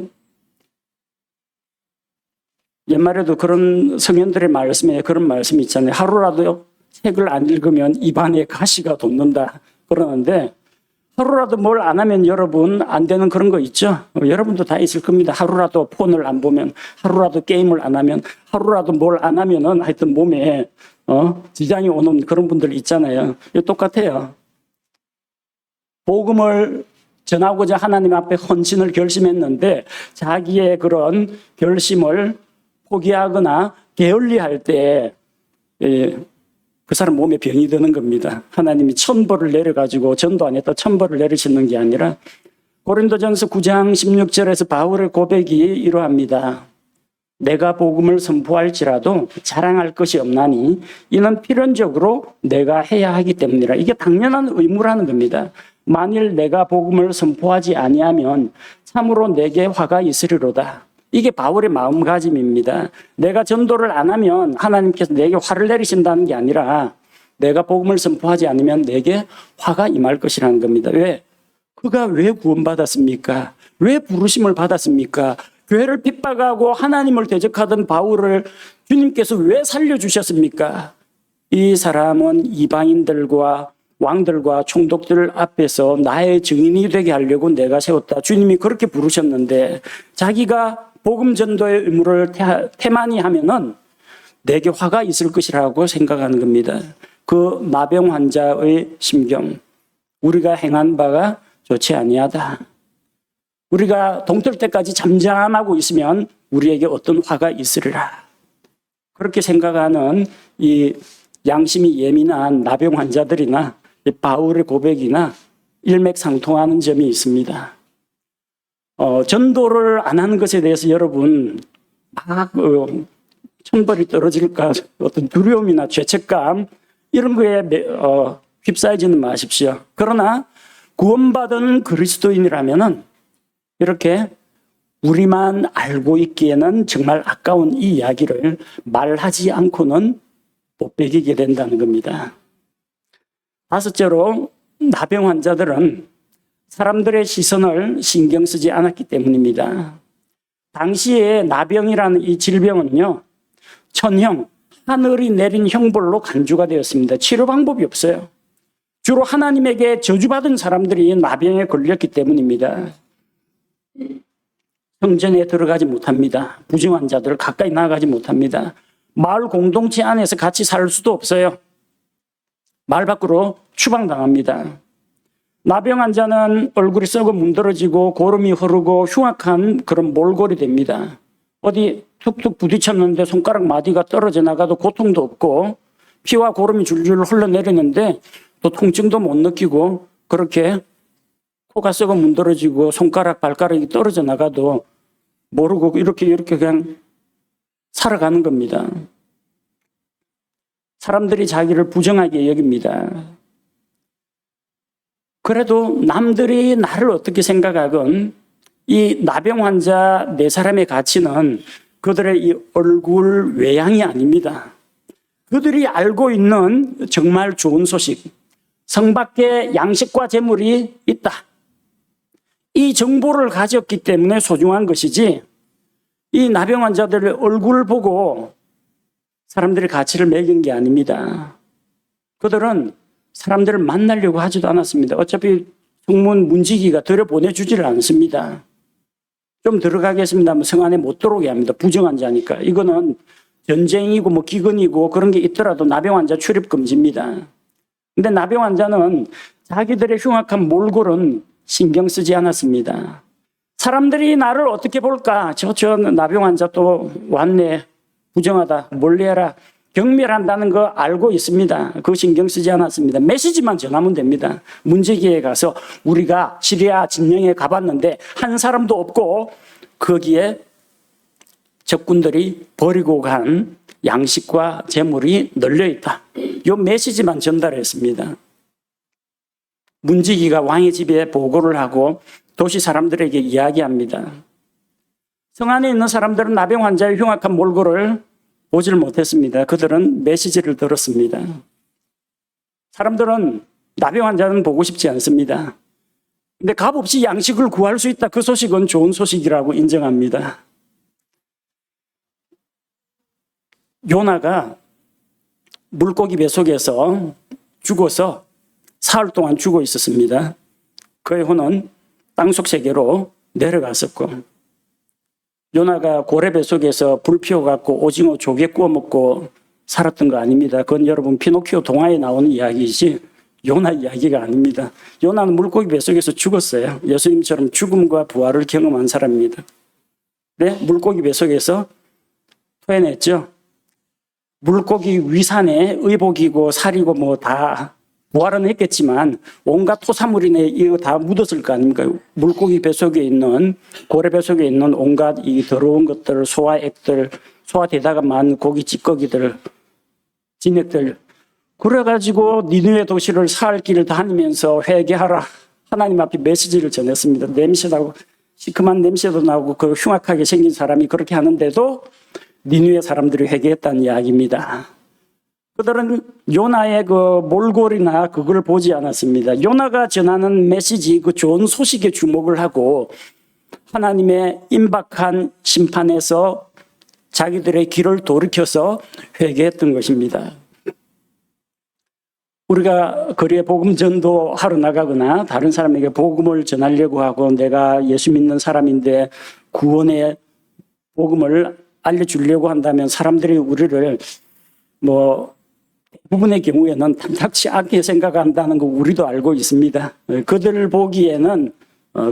Speaker 1: 옛말에도 그런 성현들의 말씀에 그런 말씀이 있잖아요. 하루라도 책을 안 읽으면 입안에 가시가 돋는다 그러는데 하루라도 뭘 안 하면 여러분 안 되는 그런 거 있죠? 여러분도 다 있을 겁니다. 하루라도 폰을 안 보면, 하루라도 게임을 안 하면, 하루라도 뭘 안 하면은 하여튼 몸에 지장이 오는 그런 분들 있잖아요. 이거 똑같아요. 복음을 전하고자 하나님 앞에 헌신을 결심했는데 자기의 그런 결심을 포기하거나 게을리할 때 그 사람 몸에 병이 드는 겁니다. 하나님이 천벌을 내려가지고 전도 안 했다 천벌을 내리시는 게 아니라 고린도전서 9장 16절에서 바울의 고백이 이러합니다. 내가 복음을 선포할지라도 자랑할 것이 없나니 이는 필연적으로 내가 해야 하기 때문이라. 이게 당연한 의무라는 겁니다. 만일 내가 복음을 선포하지 아니하면 참으로 내게 화가 있으리로다. 이게 바울의 마음가짐입니다. 내가 전도를 안 하면 하나님께서 내게 화를 내리신다는 게 아니라 내가 복음을 선포하지 않으면 내게 화가 임할 것이라는 겁니다. 왜? 그가 왜 구원받았습니까? 왜 부르심을 받았습니까? 교회를 핍박하고 하나님을 대적하던 바울을 주님께서 왜 살려주셨습니까? 이 사람은 이방인들과 왕들과 총독들 앞에서 나의 증인이 되게 하려고 내가 세웠다. 주님이 그렇게 부르셨는데 자기가 복음 전도의 의무를 태만히 하면은 내게 화가 있을 것이라고 생각하는 겁니다. 그 나병 환자의 심경, 우리가 행한 바가 좋지 아니하다. 우리가 동틀 때까지 잠잠하고 있으면 우리에게 어떤 화가 있으리라. 그렇게 생각하는 이 양심이 예민한 나병 환자들이나 바울의 고백이나 일맥상통하는 점이 있습니다. 전도를 안 하는 것에 대해서 여러분 막 천벌이 떨어질까 어떤 두려움이나 죄책감 이런 거에 휩싸이지는 마십시오. 그러나 구원받은 그리스도인이라면은 이렇게 우리만 알고 있기에는 정말 아까운 이 이야기를 말하지 않고는 못 배기게 된다는 겁니다. 다섯째로 나병 환자들은 사람들의 시선을 신경 쓰지 않았기 때문입니다. 당시에 나병이라는 이 질병은요, 천형, 하늘이 내린 형벌로 간주가 되었습니다. 치료 방법이 없어요. 주로 하나님에게 저주받은 사람들이 나병에 걸렸기 때문입니다. 성전에 들어가지 못합니다. 부정 환자들 가까이 나가지 못합니다. 마을 공동체 안에서 같이 살 수도 없어요. 마을 밖으로 추방당합니다. 나병 환자는 얼굴이 썩어 문드러지고 고름이 흐르고 흉악한 그런 몰골이 됩니다. 어디 툭툭 부딪혔는데 손가락 마디가 떨어져 나가도 고통도 없고 피와 고름이 줄줄 흘러내리는데 또 통증도 못 느끼고 그렇게 코가 썩어 문드러지고 손가락 발가락이 떨어져 나가도 모르고 이렇게 그냥 살아가는 겁니다. 사람들이 자기를 부정하게 여깁니다. 그래도 남들이 나를 어떻게 생각하건 이 나병 환자 네 사람의 가치는 그들의 이 얼굴 외양이 아닙니다. 그들이 알고 있는 정말 좋은 소식, 성 밖에 양식과 재물이 있다. 이 정보를 가졌기 때문에 소중한 것이지 이 나병 환자들의 얼굴을 보고 사람들의 가치를 매긴 게 아닙니다. 그들은 사람들을 만나려고 하지도 않았습니다. 어차피 성문 문지기가 들여보내주지를 않습니다. 좀 들어가겠습니다 하면 성 안에 못 들어오게 합니다. 부정 환자니까. 이거는 전쟁이고 뭐 기근이고 그런 게 있더라도 나병 환자 출입 금지입니다. 근데 나병 환자는 자기들의 흉악한 몰골은 신경 쓰지 않았습니다. 사람들이 나를 어떻게 볼까? 저 나병 환자 또 왔네. 부정하다. 멀리해라. 경멸한다는 거 알고 있습니다. 그거 신경 쓰지 않았습니다. 메시지만 전하면 됩니다. 문제기에 가서 우리가 시리아 진영에 가봤는데 한 사람도 없고 거기에 적군들이 버리고 간 양식과 재물이 널려있다. 이 메시지만 전달했습니다. 문지기가 왕의 집에 보고를 하고 도시 사람들에게 이야기합니다. 성 안에 있는 사람들은 나병 환자의 흉악한 몰골을 보질 못했습니다. 그들은 메시지를 들었습니다. 사람들은 나병 환자는 보고 싶지 않습니다. 근데 값없이 양식을 구할 수 있다. 그 소식은 좋은 소식이라고 인정합니다. 요나가 물고기 뱃속에서 죽어서 사흘 동안 죽어 있었습니다. 그의 혼은 땅속 세계로 내려갔었고 요나가 고래 뱃속에서 불 피워갖고 오징어 조개 구워 먹고 살았던 거 아닙니다. 그건 여러분 피노키오 동화에 나오는 이야기이지 요나 이야기가 아닙니다. 요나는 물고기 뱃속에서 죽었어요. 예수님처럼 죽음과 부활을 경험한 사람입니다. 네? 물고기 뱃속에서 토해냈죠. 물고기 위산에 의복이고 살이고 뭐 다 부활은 했겠지만 온갖 토사물이네 이거 다 묻었을 거 아닙니까? 물고기 뱃속에 있는 고래 뱃속에 있는 온갖 이 더러운 것들, 소화액들, 소화되다가 많은 고기 찌꺼기들, 진액들 그래가지고 니느웨 도시를 사흘 길을 다니면서 회개하라. 하나님 앞에 메시지를 전했습니다. 냄새나고 시큼한 냄새도 나고 그 흉악하게 생긴 사람이 그렇게 하는데도 니느웨 사람들이 회개했다는 이야기입니다. 그들은 요나의 그 몰골이나 그걸 보지 않았습니다. 요나가 전하는 메시지, 그 좋은 소식에 주목을 하고 하나님의 임박한 심판에서 자기들의 길을 돌이켜서 회개했던 것입니다. 우리가 거리에 복음 전도하러 나가거나 다른 사람에게 복음을 전하려고 하고 내가 예수 믿는 사람인데 구원의 복음을 알려주려고 한다면 사람들이 우리를 대부분의 경우에는 탐탁치 않게 생각한다는 거 우리도 알고 있습니다. 그들을 보기에는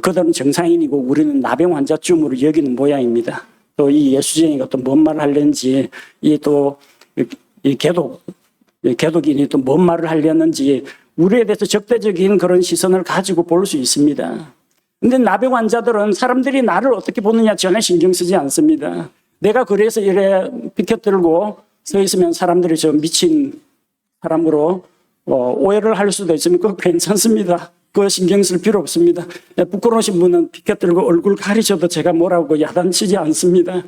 Speaker 1: 그들은 정상인이고 우리는 나병 환자쯤으로 여기는 모양입니다. 또 이 예수쟁이가 또 뭔 말을 하려는지 이 개독인이 또 뭔 말을 하려는지 우리에 대해서 적대적인 그런 시선을 가지고 볼 수 있습니다. 근데 나병 환자들은 사람들이 나를 어떻게 보느냐 전혀 신경 쓰지 않습니다. 내가 그래서 이래 피켓 들고 서 있으면 사람들이 저 미친 사람으로 오해를 할 수도 있으면 그거 괜찮습니다. 그거 신경 쓸 필요 없습니다. 부끄러우신 분은 피켓 들고 얼굴 가리셔도 제가 뭐라고 야단치지 않습니다.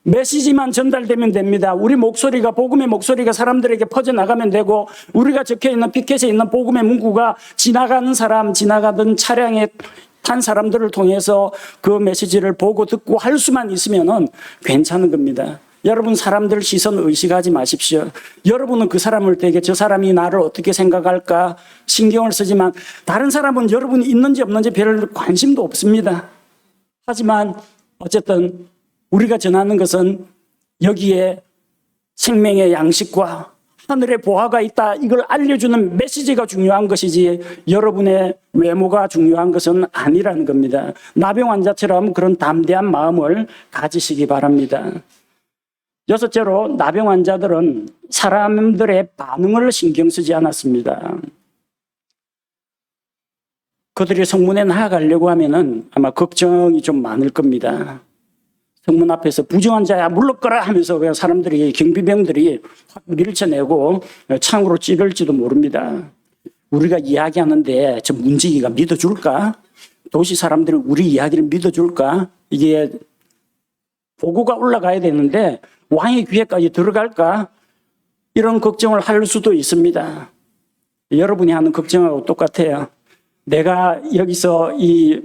Speaker 1: 메시지만 전달되면 됩니다. 우리 목소리가, 복음의 목소리가 사람들에게 퍼져나가면 되고 우리가 적혀있는 피켓에 있는 복음의 문구가 지나가는 사람, 지나가던 차량에 탄 사람들을 통해서 그 메시지를 보고 듣고 할 수만 있으면 괜찮은 겁니다. 여러분 사람들 시선 의식하지 마십시오. 여러분은 그 사람을 되게 저 사람이 나를 어떻게 생각할까 신경을 쓰지만 다른 사람은 여러분이 있는지 없는지 별 관심도 없습니다. 하지만 어쨌든 우리가 전하는 것은 여기에 생명의 양식과 하늘의 보화가 있다. 이걸 알려주는 메시지가 중요한 것이지 여러분의 외모가 중요한 것은 아니라는 겁니다. 나병 환자처럼 그런 담대한 마음을 가지시기 바랍니다. 여섯째로 나병 환자들은 사람들의 반응을 신경 쓰지 않았습니다. 그들이 성문에 나아가려고 하면은 아마 걱정이 좀 많을 겁니다. 성문 앞에서 부정한 자야 물러거라 하면서 그냥 사람들이 경비병들이 확 밀쳐내고 창으로 찌를지도 모릅니다. 우리가 이야기하는데 저 문지기가 믿어줄까? 도시 사람들이 우리 이야기를 믿어줄까? 이게 보고가 올라가야 되는데 왕의 귀에까지 들어갈까? 이런 걱정을 할 수도 있습니다. 여러분이 하는 걱정하고 똑같아요. 내가 여기서 이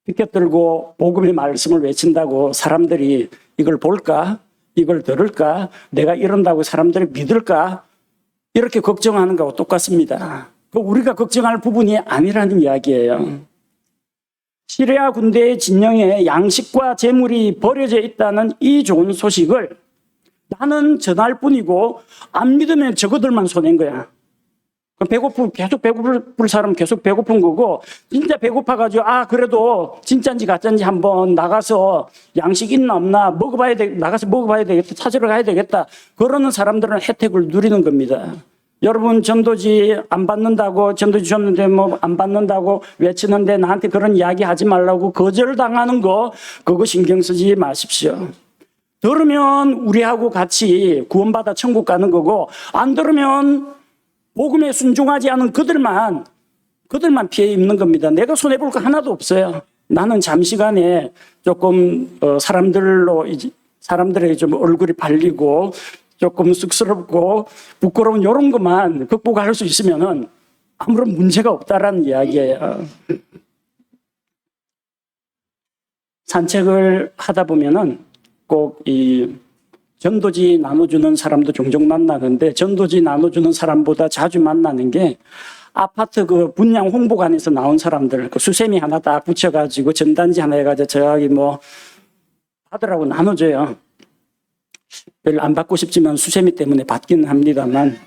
Speaker 1: 피켓 들고 복음의 말씀을 외친다고 사람들이 이걸 볼까? 이걸 들을까? 내가 이런다고 사람들이 믿을까? 이렇게 걱정하는 거하고 똑같습니다. 우리가 걱정할 부분이 아니라는 이야기예요. 시리아 군대의 진영에 양식과 재물이 버려져 있다는 이 좋은 소식을 나는 전할 뿐이고 안 믿으면 저거들만 손해인 거야. 계속 배고플 사람 계속 배고픈 거고 진짜 배고파가지고 그래도 진짜인지 가짜인지 한번 나가서 양식 있나 없나 나가서 먹어봐야 되겠다. 찾으러 가야 되겠다. 그러는 사람들은 혜택을 누리는 겁니다. 여러분 전도지 안 받는다고 전도지 줬는데 안 받는다고 외치는데 나한테 그런 이야기 하지 말라고 거절당하는 거 그거 신경 쓰지 마십시오. 들으면 우리하고 같이 구원받아 천국 가는 거고 안 들으면 복음에 순종하지 않은 그들만 피해 입는 겁니다. 내가 손해볼 거 하나도 없어요. 나는 잠시간에 조금 사람들에게 좀 얼굴이 발리고 조금 쑥스럽고 부끄러운 이런 것만 극복할 수 있으면은 아무런 문제가 없다라는 이야기예요. 산책을 하다 보면은 꼭 이 전도지 나눠주는 사람도 종종 만나는데 전도지 나눠주는 사람보다 자주 만나는 게 아파트 그 분양 홍보관에서 나온 사람들 그 수세미 하나 딱 붙여가지고 전단지 하나 해가지고 저기 받으라고 나눠줘요. 별로 안 받고 싶지만 수세미 때문에 받기는 합니다만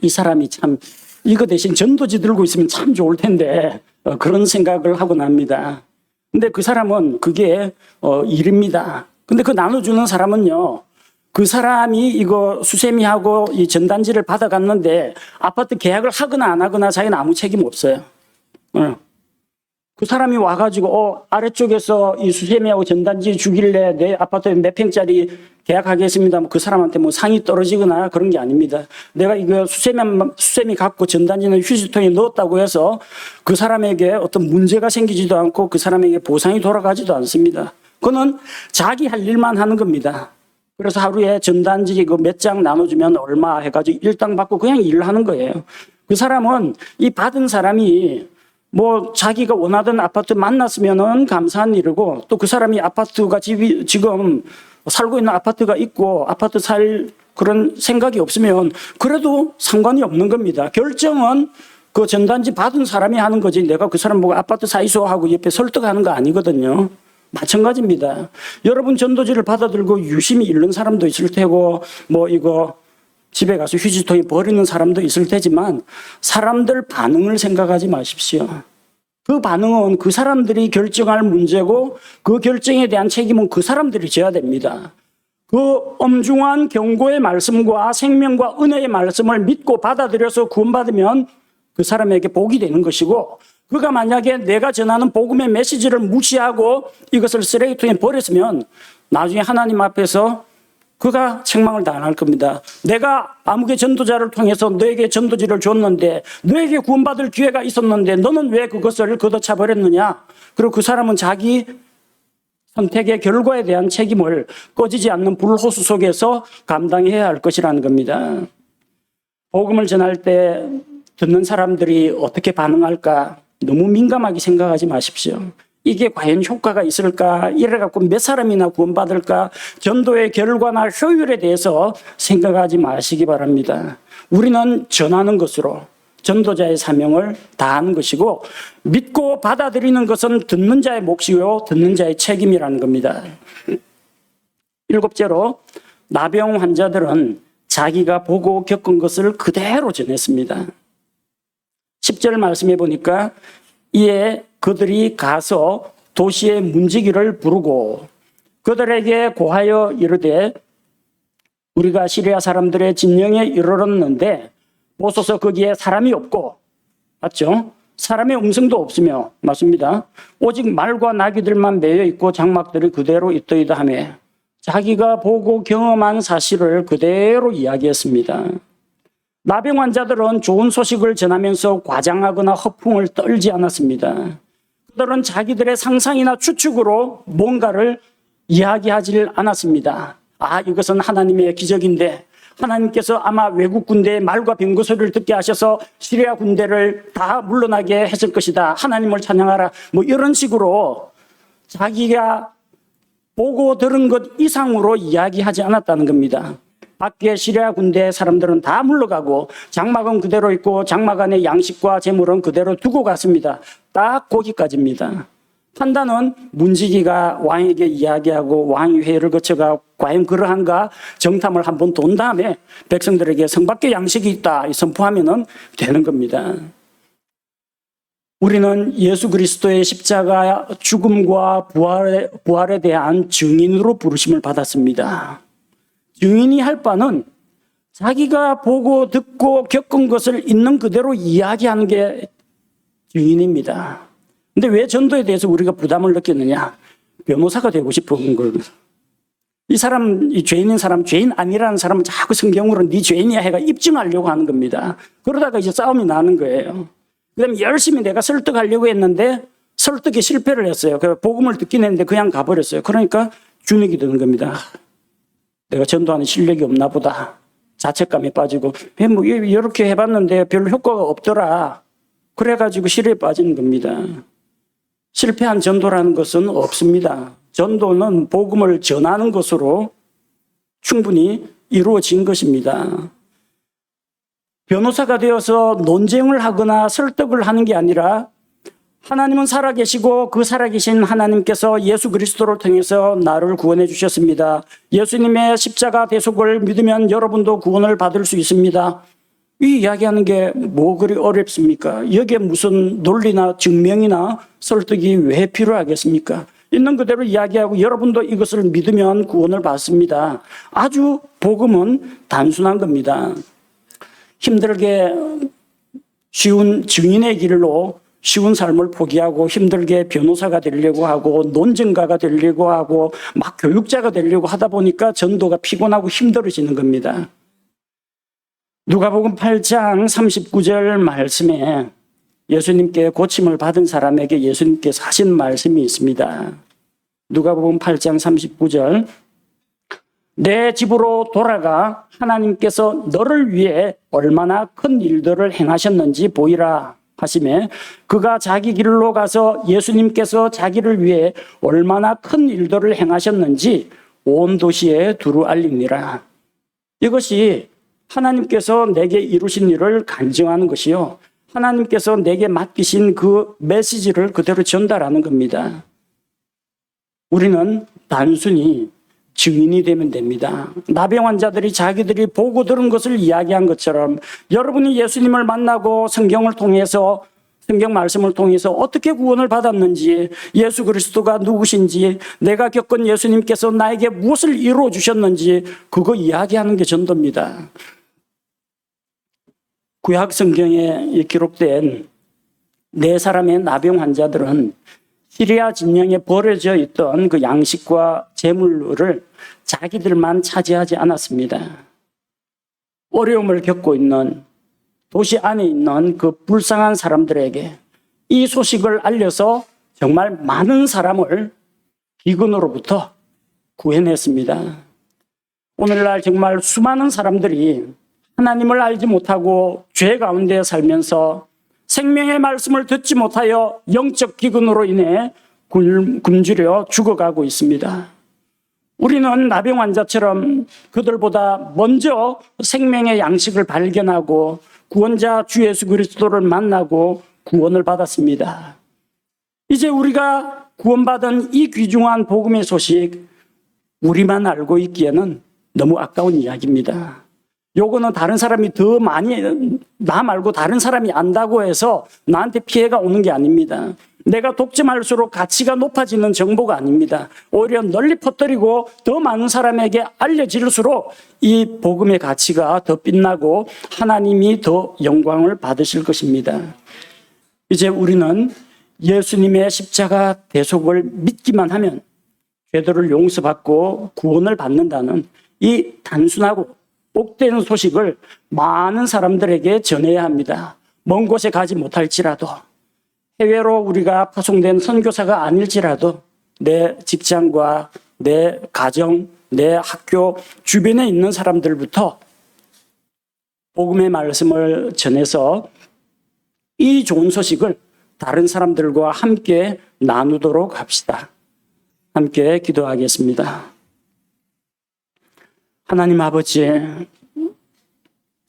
Speaker 1: 이 사람이 참 이거 대신 전도지 들고 있으면 참 좋을 텐데 그런 생각을 하곤 합니다. 근데 그 사람은 그게 일입니다. 근데 그 나눠주는 사람은요, 그 사람이 이거 수세미하고 이 전단지를 받아갔는데 아파트 계약을 하거나 안 하거나 자기는 아무 책임 없어요. 그 사람이 와가지고 아래쪽에서 이 수세미하고 전단지 주길래 내 아파트에 몇 평짜리 계약하겠습니다. 그 사람한테 뭐 상이 떨어지거나 그런 게 아닙니다. 내가 이거 수세미 갖고 전단지는 휴지통에 넣었다고 해서 그 사람에게 어떤 문제가 생기지도 않고 그 사람에게 보상이 돌아가지도 않습니다. 그거는 자기 할 일만 하는 겁니다. 그래서 하루에 전단지 몇 장 나눠주면 얼마 해가지고 일당 받고 그냥 일을 하는 거예요. 그 사람은 이 받은 사람이 뭐 자기가 원하던 아파트 만났으면은 감사한 일이고, 또 그 사람이 아파트가 지금 살고 있는 아파트가 있고 아파트 살 그런 생각이 없으면 그래도 상관이 없는 겁니다. 결정은 그 전단지 받은 사람이 하는 거지 내가 그 사람 보고 아파트 사이소 하고 옆에 설득하는 거 아니거든요. 마찬가지입니다. 여러분 전도지를 받아들고 유심히 읽는 사람도 있을 테고 뭐 이거 집에 가서 휴지통에 버리는 사람도 있을 테지만 사람들 반응을 생각하지 마십시오. 그 반응은 그 사람들이 결정할 문제고 그 결정에 대한 책임은 그 사람들이 져야 됩니다. 그 엄중한 경고의 말씀과 생명과 은혜의 말씀을 믿고 받아들여서 구원받으면 그 사람에게 복이 되는 것이고, 그가 만약에 내가 전하는 복음의 메시지를 무시하고 이것을 쓰레기통에 버렸으면 나중에 하나님 앞에서 그가 책망을 당할 겁니다. 내가 아무개 전도자를 통해서 너에게 전도지를 줬는데, 너에게 구원받을 기회가 있었는데 너는 왜 그것을 걷어차 버렸느냐? 그리고 그 사람은 자기 선택의 결과에 대한 책임을 꺼지지 않는 불호수 속에서 감당해야 할 것이라는 겁니다. 복음을 전할 때 듣는 사람들이 어떻게 반응할까 너무 민감하게 생각하지 마십시오. 이게 과연 효과가 있을까? 이래갖고 몇 사람이나 구원받을까? 전도의 결과나 효율에 대해서 생각하지 마시기 바랍니다. 우리는 전하는 것으로 전도자의 사명을 다하는 것이고, 믿고 받아들이는 것은 듣는 자의 몫이요 듣는 자의 책임이라는 겁니다. 7째로, 나병 환자들은 자기가 보고 겪은 것을 그대로 전했습니다. 10절 말씀해 보니까 이에 그들이 가서 도시의 문지기를 부르고 그들에게 고하여 이르되, 우리가 시리아 사람들의 진영에 이르렀는데 보소서 거기에 사람이 없고, 맞죠? 사람의 음성도 없으며, 맞습니다. 오직 말과 나귀들만 매여 있고 장막들이 그대로 있더이다 하며 자기가 보고 경험한 사실을 그대로 이야기했습니다. 나병 환자들은 좋은 소식을 전하면서 과장하거나 허풍을 떨지 않았습니다. 그들은 자기들의 상상이나 추측으로 뭔가를 이야기하지 않았습니다. 이것은 하나님의 기적인데 하나님께서 아마 외국 군대의 말과 병거 소리를 듣게 하셔서 시리아 군대를 다 물러나게 했을 것이다. 하나님을 찬양하라. 뭐 이런 식으로 자기가 보고 들은 것 이상으로 이야기하지 않았다는 겁니다. 밖에 시리아 군대 사람들은 다 물러가고 장막은 그대로 있고 장막 안에 양식과 재물은 그대로 두고 갔습니다. 딱 거기까지입니다. 판단은 문지기가 왕에게 이야기하고 왕이 회의를 거쳐가 과연 그러한가 정탐을 한번 돈 다음에 백성들에게 성 밖에 양식이 있다 선포하면 되는 겁니다. 우리는 예수 그리스도의 십자가 죽음과 부활에 대한 증인으로 부르심을 받았습니다. 증인이 할 바는 자기가 보고 듣고 겪은 것을 있는 그대로 이야기하는 게 증인입니다. 근데 왜 전도에 대해서 우리가 부담을 느꼈느냐? 변호사가 되고 싶은 걸. 이 사람, 이 죄인인 사람, 죄인 아니라는 사람은 자꾸 성경으로 네 죄인이야 해가 입증하려고 하는 겁니다. 그러다가 이제 싸움이 나는 거예요. 그 다음에 열심히 내가 설득하려고 했는데 설득에 실패를 했어요. 복음을 듣긴 했는데 그냥 가버렸어요. 그러니까 주눅이 드는 겁니다. 내가 전도하는 실력이 없나 보다. 자책감에 빠지고, 뭐 이렇게 해봤는데 별로 효과가 없더라. 그래가지고 실에 빠지는 겁니다. 실패한 전도라는 것은 없습니다. 전도는 복음을 전하는 것으로 충분히 이루어진 것입니다. 변호사가 되어서 논쟁을 하거나 설득을 하는 게 아니라 하나님은 살아계시고 그 살아계신 하나님께서 예수 그리스도를 통해서 나를 구원해 주셨습니다. 예수님의 십자가 대속을 믿으면 여러분도 구원을 받을 수 있습니다. 이 이야기하는 게 뭐 그리 어렵습니까? 여기에 무슨 논리나 증명이나 설득이 왜 필요하겠습니까? 있는 그대로 이야기하고 여러분도 이것을 믿으면 구원을 받습니다. 아주 복음은 단순한 겁니다. 힘들게 쉬운 증인의 길로 쉬운 삶을 포기하고 힘들게 변호사가 되려고 하고 논증가가 되려고 하고 막 교육자가 되려고 하다 보니까 전도가 피곤하고 힘들어지는 겁니다. 누가복음 8장 39절 말씀에 예수님께 고침을 받은 사람에게 예수님께서 하신 말씀이 있습니다. 누가복음 8장 39절, 내 집으로 돌아가 하나님께서 너를 위해 얼마나 큰 일들을 행하셨는지 보이라 하시매 그가 자기 길로 가서 예수님께서 자기를 위해 얼마나 큰 일들을 행하셨는지 온 도시에 두루 알리니라. 이것이 하나님께서 내게 이루신 일을 간증하는 것이요, 하나님께서 내게 맡기신 그 메시지를 그대로 전달하는 겁니다. 우리는 단순히 증인이 되면 됩니다. 나병 환자들이 자기들이 보고 들은 것을 이야기한 것처럼 여러분이 예수님을 만나고 성경을 통해서, 성경 말씀을 통해서 어떻게 구원을 받았는지, 예수 그리스도가 누구신지, 내가 겪은 예수님께서 나에게 무엇을 이루어 주셨는지 그거 이야기하는 게 전도입니다. 구약 성경에 기록된 네 사람의 나병 환자들은 시리아 진영에 버려져 있던 그 양식과 재물을 자기들만 차지하지 않았습니다. 어려움을 겪고 있는 도시 안에 있는 그 불쌍한 사람들에게 이 소식을 알려서 정말 많은 사람을 기근으로부터 구해냈습니다. 오늘날 정말 수많은 사람들이 하나님을 알지 못하고 죄 가운데 살면서 생명의 말씀을 듣지 못하여 영적 기근으로 인해 굶주려 죽어가고 있습니다. 우리는 나병 환자처럼 그들보다 먼저 생명의 양식을 발견하고 구원자 주 예수 그리스도를 만나고 구원을 받았습니다. 이제 우리가 구원받은 이 귀중한 복음의 소식, 우리만 알고 있기에는 너무 아까운 이야기입니다. 요거는 다른 사람이 더 많이, 나 말고 다른 사람이 안다고 해서 나한테 피해가 오는 게 아닙니다. 내가 독점할수록 가치가 높아지는 정보가 아닙니다. 오히려 널리 퍼뜨리고 더 많은 사람에게 알려질수록 이 복음의 가치가 더 빛나고 하나님이 더 영광을 받으실 것입니다. 이제 우리는 예수님의 십자가 대속을 믿기만 하면 죄들을 용서받고 구원을 받는다는 이 단순하고 복된 소식을 많은 사람들에게 전해야 합니다. 먼 곳에 가지 못할지라도, 해외로 우리가 파송된 선교사가 아닐지라도 내 직장과 내 가정, 내 학교 주변에 있는 사람들부터 복음의 말씀을 전해서 이 좋은 소식을 다른 사람들과 함께 나누도록 합시다. 함께 기도하겠습니다. 하나님 아버지,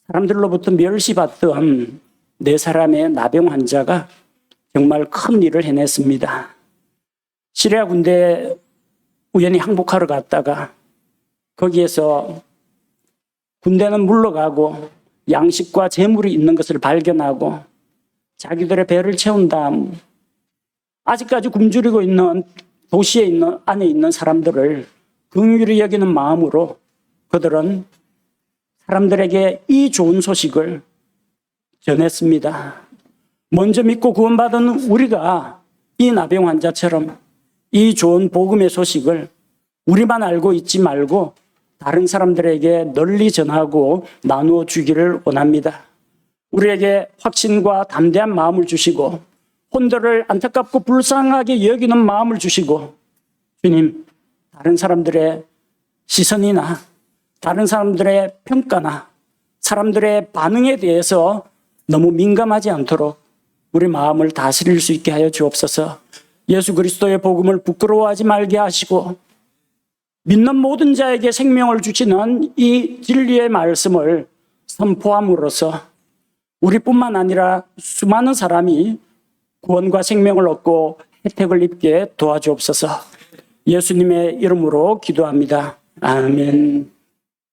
Speaker 1: 사람들로부터 멸시받던 네 사람의 나병 환자가 정말 큰 일을 해냈습니다. 시리아 군대에 우연히 항복하러 갔다가 거기에서 군대는 물러가고 양식과 재물이 있는 것을 발견하고 자기들의 배를 채운 다음 아직까지 굶주리고 있는 도시에 안에 있는 사람들을 긍휼히 여기는 마음으로 그들은 사람들에게 이 좋은 소식을 전했습니다. 먼저 믿고 구원받은 우리가 이 나병 환자처럼 이 좋은 복음의 소식을 우리만 알고 있지 말고 다른 사람들에게 널리 전하고 나누어 주기를 원합니다. 우리에게 확신과 담대한 마음을 주시고 혼들을 안타깝고 불쌍하게 여기는 마음을 주시고, 주님, 다른 사람들의 시선이나 다른 사람들의 평가나 사람들의 반응에 대해서 너무 민감하지 않도록 우리 마음을 다스릴 수 있게 하여 주옵소서. 예수 그리스도의 복음을 부끄러워하지 말게 하시고 믿는 모든 자에게 생명을 주시는 이 진리의 말씀을 선포함으로써 우리뿐만 아니라 수많은 사람이 구원과 생명을 얻고 혜택을 입게 도와주옵소서. 예수님의 이름으로 기도합니다. 아멘.